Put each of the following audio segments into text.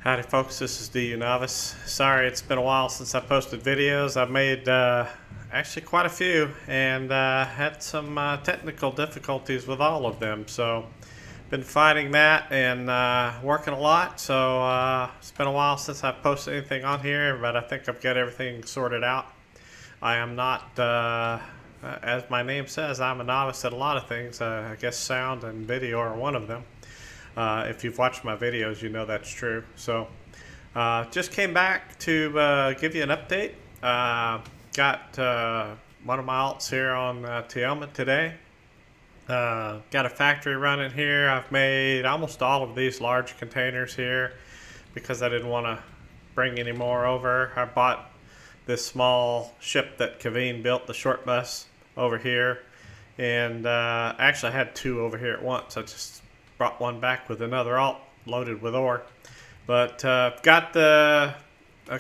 Howdy folks, this is DU Novice. Sorry it's been a while since I posted videos. I've made actually quite a few and had some technical difficulties with all of them. So been fighting that and working a lot. So it's been a while since I've posted anything on here, but I think I've got everything sorted out. I am not, as my name says, I'm a novice at a lot of things. I guess sound and video are one of them. If you've watched my videos, you know that's true. So just came back to give you an update. Got one of my alts here on Teoma today. Got a factory running here. I've made almost all of these large containers here because I didn't want to bring any more over. I bought this small ship that Kaveen built, the short bus, over here. And actually I had two over here at once. I just brought one back with another alt loaded with ore. But I've got a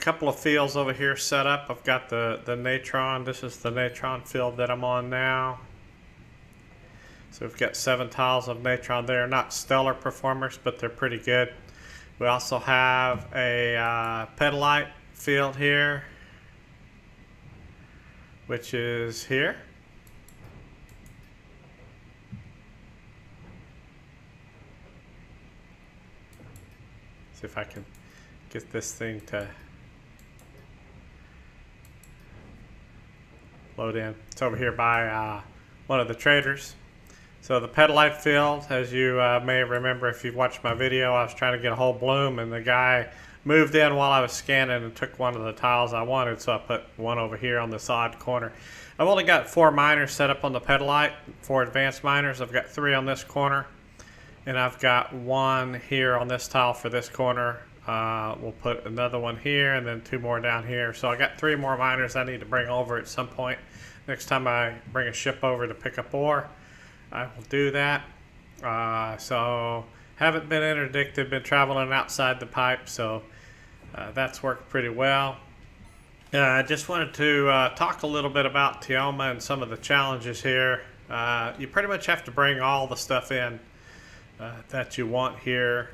couple of fields over here set up. I've got the natron. This is the natron field that I'm on now. So we've got 7 tiles of natron there. Not stellar performers, but they're pretty good. We also have a pedalite field here, which is here. See if I can get this thing to load in. It's over here by one of the traders. So the pedalite field, as you may remember if you've watched my video, I was trying to get a whole bloom and the guy moved in while I was scanning and took one of the tiles I wanted, so I put one over here on this odd corner. I've only got 4 miners set up on the pedalite, 4 advanced miners. I've got 3 on this corner. And I've got 1 here on this tile for this corner. We'll put another one here and then 2 more down here. So I got 3 more miners I need to bring over at some point. Next time I bring a ship over to pick up ore, I will do that. So haven't been interdicted, been traveling outside the pipe, so that's worked pretty well. I just wanted to talk a little bit about Teoma and some of the challenges here. You pretty much have to bring all the stuff in that you want here.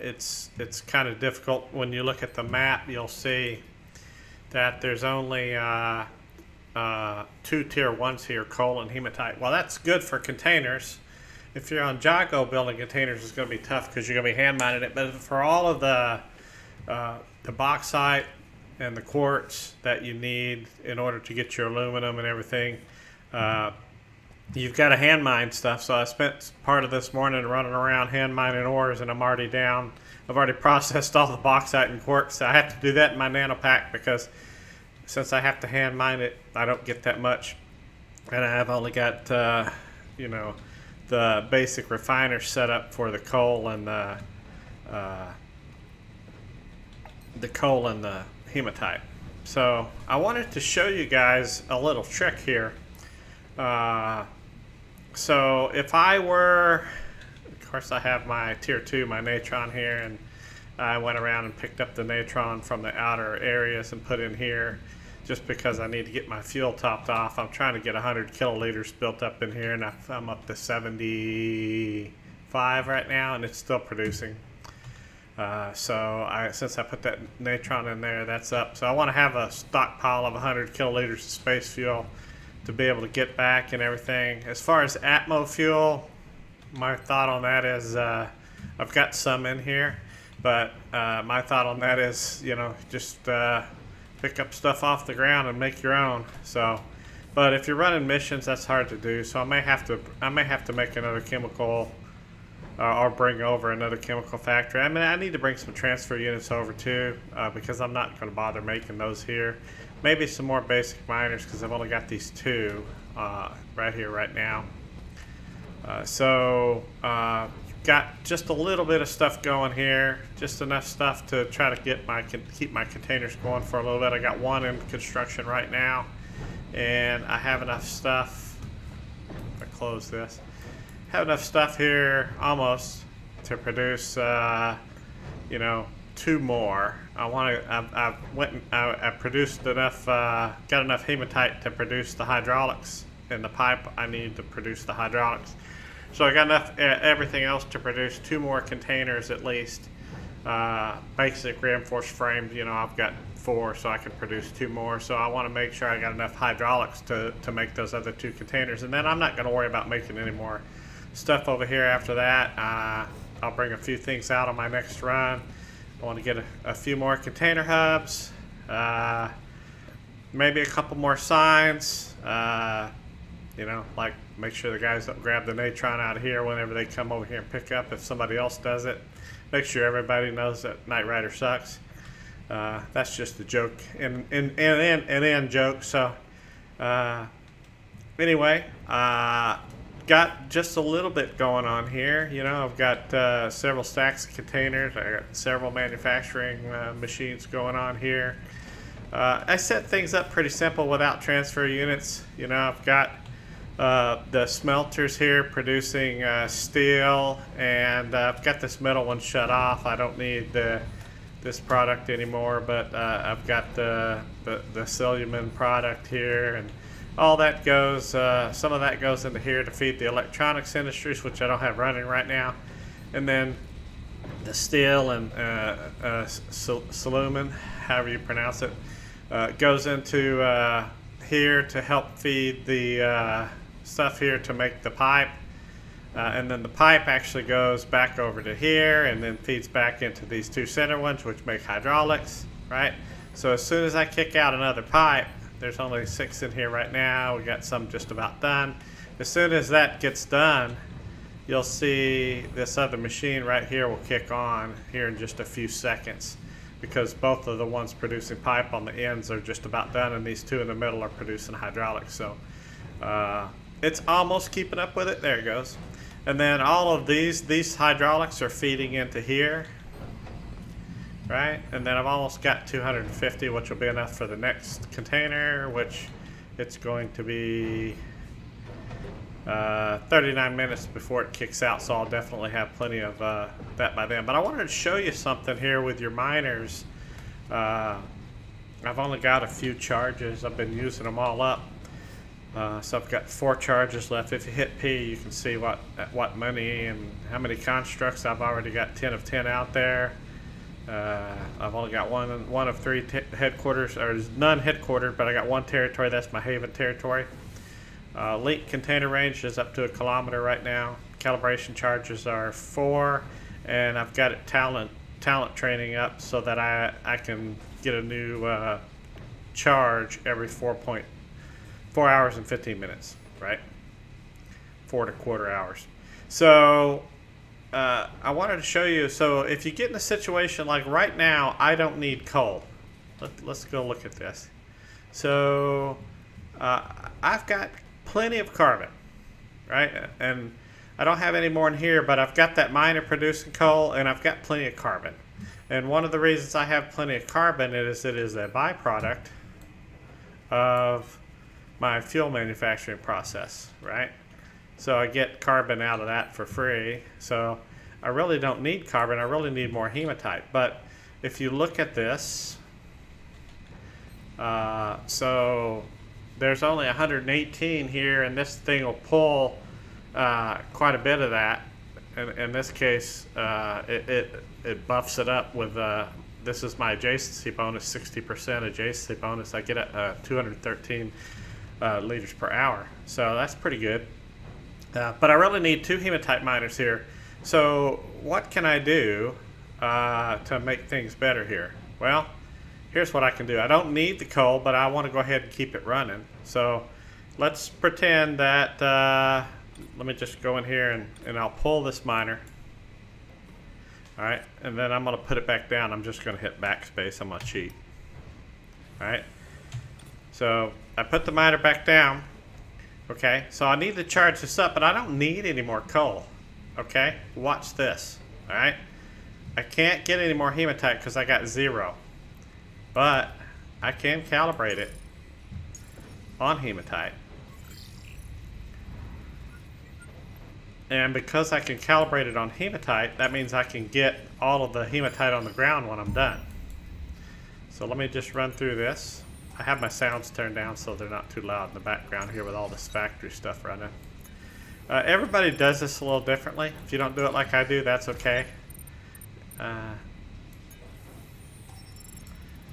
It's kind of difficult. When you look at the map, you'll see that there's only 2 tier 1s here, coal and hematite. Well, that's good for containers. If you're on Jago building containers, it's going to be tough because you're going to be hand mining it. But for all of the bauxite and the quartz that you need in order to get your aluminum and everything, you've got to hand mine stuff. So I spent part of this morning running around hand mining ores, and I'm already down. I've already processed all the bauxite and quartz. So I have to do that in my nano pack because since I have to hand mine it, I don't get that much. And I've only got, you know, the basic refiner set up for the coal and the hematite. So I wanted to show you guys a little trick here. So if I were, of course I have my tier 2, my natron here, and I went around and picked up the natron from the outer areas and put in here just because I need to get my fuel topped off. I'm trying to get 100 kiloliters built up in here, and I'm up to 75 right now, and it's still producing. So since I put that natron in there, that's up. So I want to have a stockpile of 100 kiloliters of space fuel to be able to get back and everything. As far as Atmo fuel, my thought on that is I've got some in here, but my thought on that is, you know, just pick up stuff off the ground and make your own. So, but if you're running missions, that's hard to do. So I may have to make another chemical or bring over another chemical factory. I mean, I need to bring some transfer units over too because I'm not going to bother making those here. Maybe some more basic miners because I've only got these 2 right here right now. Got just a little bit of stuff going here, just enough stuff to try to get keep my containers going for a little bit. I got 1 in construction right now, and I have enough stuff. If I close this, have enough stuff here almost to produce, you know, 2 more. I produced enough, got enough hematite to produce the hydraulics in the pipe I need to produce the hydraulics. So I got enough everything else to produce 2 more containers at least basic reinforced frames. You know, I've got 4, so I can produce 2 more. So I want to make sure I got enough hydraulics to make those other 2 containers. And then I'm not going to worry about making any more stuff over here after that. I'll bring a few things out on my next run. I want to get a few more container hubs, maybe a couple more signs, you know, like make sure the guys don't grab the natron out of here whenever they come over here and pick up if somebody else does it. Make sure everybody knows that Knight Rider sucks. That's just a joke and end joke. So anyway, got just a little bit going on here. You know, I've got several stacks of containers. I got several manufacturing machines going on here. I set things up pretty simple without transfer units. You know, I've got the smelters here producing steel, and I've got this middle one shut off. I don't need this product anymore, but I've got the Silliman product here, and all that goes, some of that goes into here to feed the electronics industries, which I don't have running right now. And then the steel and Silliman, however you pronounce it, goes into here to help feed the stuff here to make the pipe. And then the pipe actually goes back over to here and then feeds back into these 2 center ones, which make hydraulics, right? So as soon as I kick out another pipe, there's only 6 in here right now. We got some just about done. As soon as that gets done, you'll see this other machine right here will kick on here in just a few seconds, because both of the ones producing pipe on the ends are just about done, and these 2 in the middle are producing hydraulics. So it's almost keeping up with it. There it goes. And then all of these hydraulics are feeding into here, right? And then I've almost got 250, which will be enough for the next container, which it's going to be 39 minutes before it kicks out, so I'll definitely have plenty of that by then. But I wanted to show you something here with your miners. I've only got a few charges. I've been using them all up. So I've got 4 charges left. If you hit P, you can see what money and how many constructs. I've already got 10 of 10 out there. I've only got one of 3 headquarters, or none headquartered, but I got 1 territory. That's my Haven territory. Link container range is up to 1 kilometer right now. Calibration charges are 4, and I've got it talent training up so that I can get a new charge every 4 hours and 15 minutes, right? 4¼ hours. So I wanted to show you, so if you get in a situation like right now, I don't need coal. Let's go look at this. So I've got plenty of carbon, right? And I don't have any more in here, but I've got that miner producing coal, and I've got plenty of carbon. And one of the reasons I have plenty of carbon is it is a byproduct of my fuel manufacturing process, right? So I get carbon out of that for free. So I really don't need carbon. I really need more hematite. But if you look at this, so there's only 118 here, and this thing will pull quite a bit of that. In this case, it buffs it up with, this is my adjacency bonus, 60% adjacency bonus. I get 213 liters per hour. So that's pretty good. But I really need 2 hematite miners here. So what can I do to make things better here? Well, here's what I can do. I don't need the coal, but I want to go ahead and keep it running. So let's pretend that, let me just go in here and I'll pull this miner. All right, and then I'm going to put it back down. I'm just going to hit backspace. I'm going to cheat. All right, so I put the miner back down. Okay, so I need to charge this up, but I don't need any more coal. Okay, watch this. All right, I can't get any more hematite because I got 0, but I can calibrate it on hematite. And because I can calibrate it on hematite, that means I can get all of the hematite on the ground when I'm done. So let me just run through this. I have my sounds turned down so they're not too loud in the background here with all this factory stuff running. Everybody does this a little differently. If you don't do it like I do, that's okay.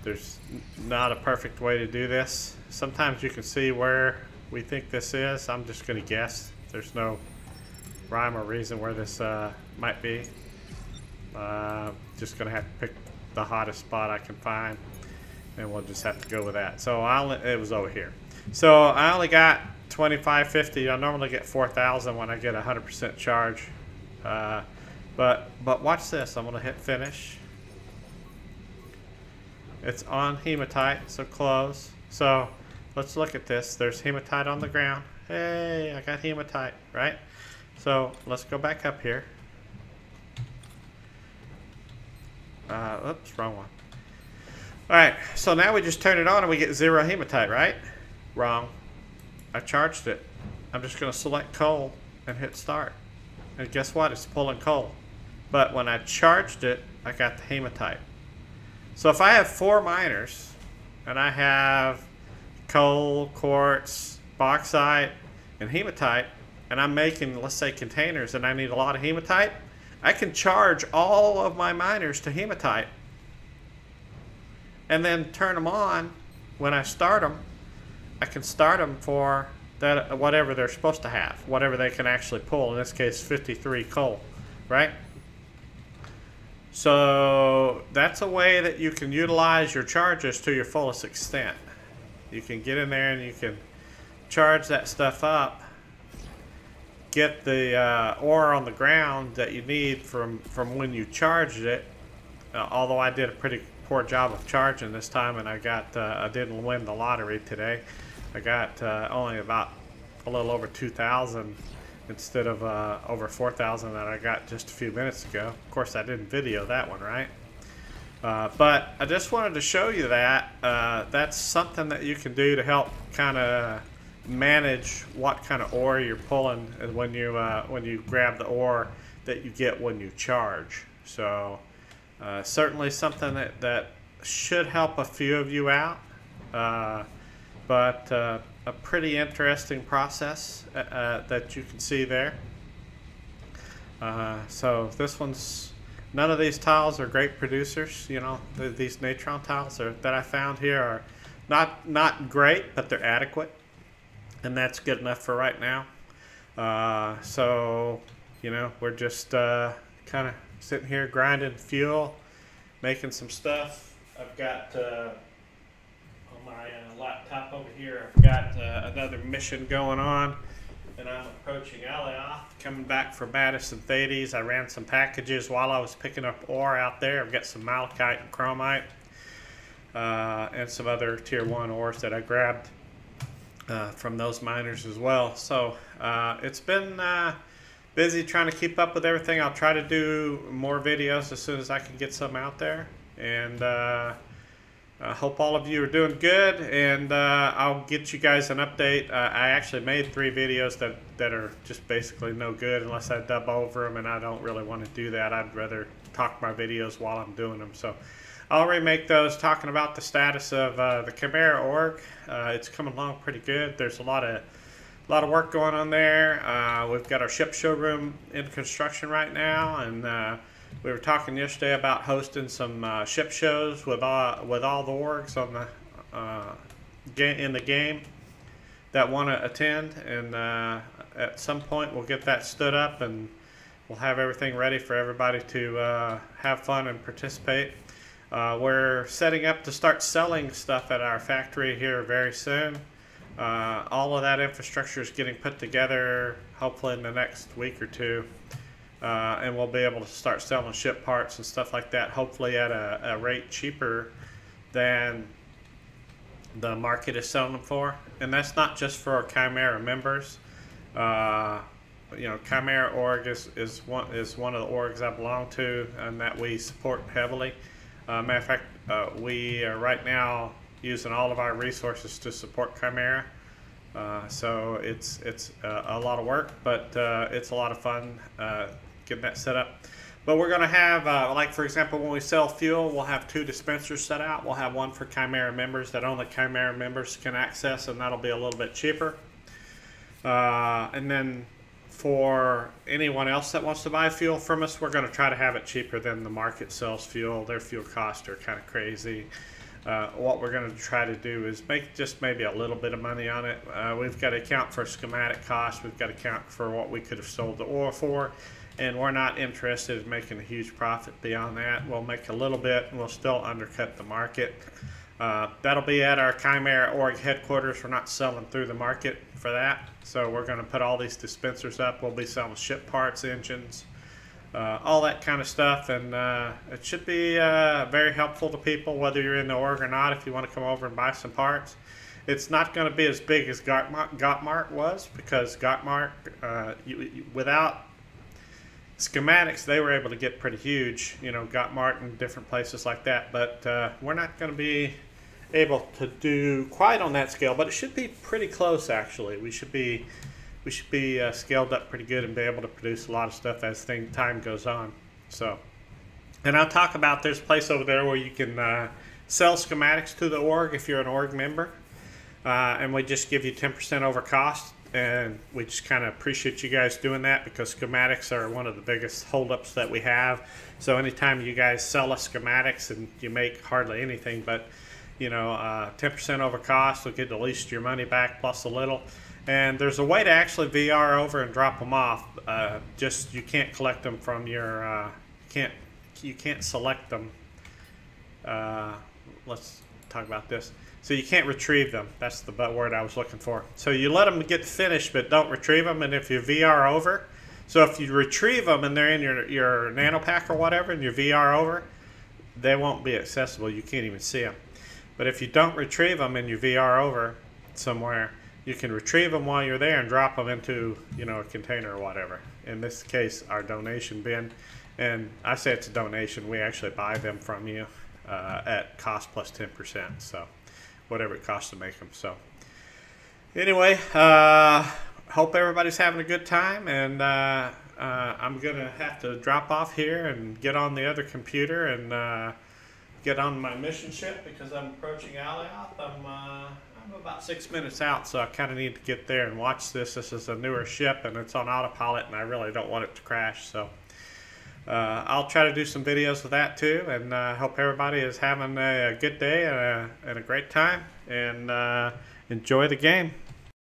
There's not a perfect way to do this. Sometimes you can see where we think this is. I'm just going to guess. There's no rhyme or reason where this might be. Just going to have to pick the hottest spot I can find, and we'll just have to go with that. So it was over here. So I only got 2550. I normally get 4,000 when I get 100% charge. But watch this. I'm going to hit finish. It's on hematite, so close. So let's look at this. There's hematite on the ground. Hey, I got hematite, right? So let's go back up here. Oops, wrong one. All right, so now we just turn it on and we get 0 hematite, right? Wrong. I charged it. I'm just going to select coal and hit start. And guess what? It's pulling coal. But when I charged it, I got the hematite. So if I have 4 miners, and I have coal, quartz, bauxite, and hematite, and I'm making, let's say, containers, and I need a lot of hematite, I can charge all of my miners to hematite, and then turn them on when I start them. I can start them for that whatever they're supposed to have, whatever they can actually pull. In this case, 53 coal, right? So that's a way that you can utilize your charges to your fullest extent. You can get in there and you can charge that stuff up, get the ore on the ground that you need from when you charged it. Although I did a pretty poor job of charging this time, and I didn't win the lottery today. I got only about a little over 2,000 instead of over 4,000 that I got just a few minutes ago. Of course, I didn't video that one, right? But I just wanted to show you that that's something that you can do to help kind of manage what kind of ore you're pulling when you grab the ore that you get when you charge. So certainly something that should help a few of you out, but a pretty interesting process that you can see there. So this one's, none of these tiles are great producers. You know, these natron tiles that I found here are not great, but they're adequate, and that's good enough for right now. So you know, we're just kind of sitting here grinding fuel, making some stuff. I've got on my laptop over here, I've got another mission going on, and I'm approaching Alioth, coming back from Madison Thades. I ran some packages while I was picking up ore out there. I've got some malachite and chromite, and some other tier 1 ores that I grabbed from those miners as well. So it's been busy trying to keep up with everything. I'll try to do more videos as soon as I can get some out there, and I hope all of you are doing good, and I'll get you guys an update. I actually made 3 videos that are just basically no good unless I dub over them, and I don't really want to do that. I'd rather talk my videos while I'm doing them. So I'll remake those talking about the status of the Chimera org. It's coming along pretty good. There's a lot of work going on there. We've got our ship showroom in construction right now, and we were talking yesterday about hosting some ship shows with all the orgs on the in the game that want to attend, and at some point we'll get that stood up and we'll have everything ready for everybody to have fun and participate. We're setting up to start selling stuff at our factory here very soon. All of that infrastructure is getting put together hopefully in the next week or two, and we'll be able to start selling ship parts and stuff like that, hopefully at a rate cheaper than the market is selling them for. And that's not just for our Chimera members. You know, Chimera org is one of the orgs I belong to and that we support heavily. Matter of fact, we are right now using all of our resources to support Chimera. So it's a lot of work, but it's a lot of fun getting that set up. But we're going to have, like for example, when we sell fuel, we'll have 2 dispensers set out. We'll have one for Chimera members that only Chimera members can access, and that'll be a little bit cheaper. And then for anyone else that wants to buy fuel from us, we're going to try to have it cheaper than the market sells fuel. Their fuel costs are kind of crazy. what we're going to try to do is make just maybe a little bit of money on it. We've got to account for schematic costs. We've got to account for what we could have sold the oil for, and we're not interested in making a huge profit beyond that. We'll make a little bit, and we'll still undercut the market. That'll be at our Chimera Org headquarters. We're not selling through the market for that, so we're going to put all these dispensers up. We'll be selling ship parts, engines, all that kind of stuff, and it should be very helpful to people, whether you're in the org or not. If you want to come over and buy some parts, it's not going to be as big as Gottmart was, because Gottmart, without schematics, they were able to get pretty huge, you know, Gottmart and different places like that. But we're not going to be able to do quite on that scale, but it should be pretty close. Actually, we should be scaled up pretty good and be able to produce a lot of stuff as time goes on. So, and I'll talk about, there's a place over there where you can sell schematics to the org if you're an org member, and we just give you 10% over cost, and we just kind of appreciate you guys doing that, because schematics are one of the biggest holdups that we have. So anytime you guys sell us schematics and you make hardly anything, but you know, 10% over cost will get at least your money back plus a little. And there's a way to actually VR over and drop them off. Just you can't collect them from your you can't select them. Let's talk about this. So you can't retrieve them. That's the word I was looking for. So you let them get finished, but don't retrieve them. And if you VR over, so if you retrieve them and they're in your nano pack or whatever, and you VR over, they won't be accessible. You can't even see them. But if you don't retrieve them and you VR over somewhere, you can retrieve them while you're there and drop them into, you know, a container or whatever. In this case, our donation bin. And I say it's a donation. We actually buy them from you at cost plus 10%. So whatever it costs to make them. So anyway, hope everybody's having a good time. And I'm going to have to drop off here and get on the other computer and get on my mission ship, because I'm approaching Alioth. I'm about 6 minutes out, so I kind of need to get there and watch this. This is a newer ship, and it's on autopilot, and I really don't want it to crash. So I'll try to do some videos of that too, and hope everybody is having a good day and a great time, and enjoy the game.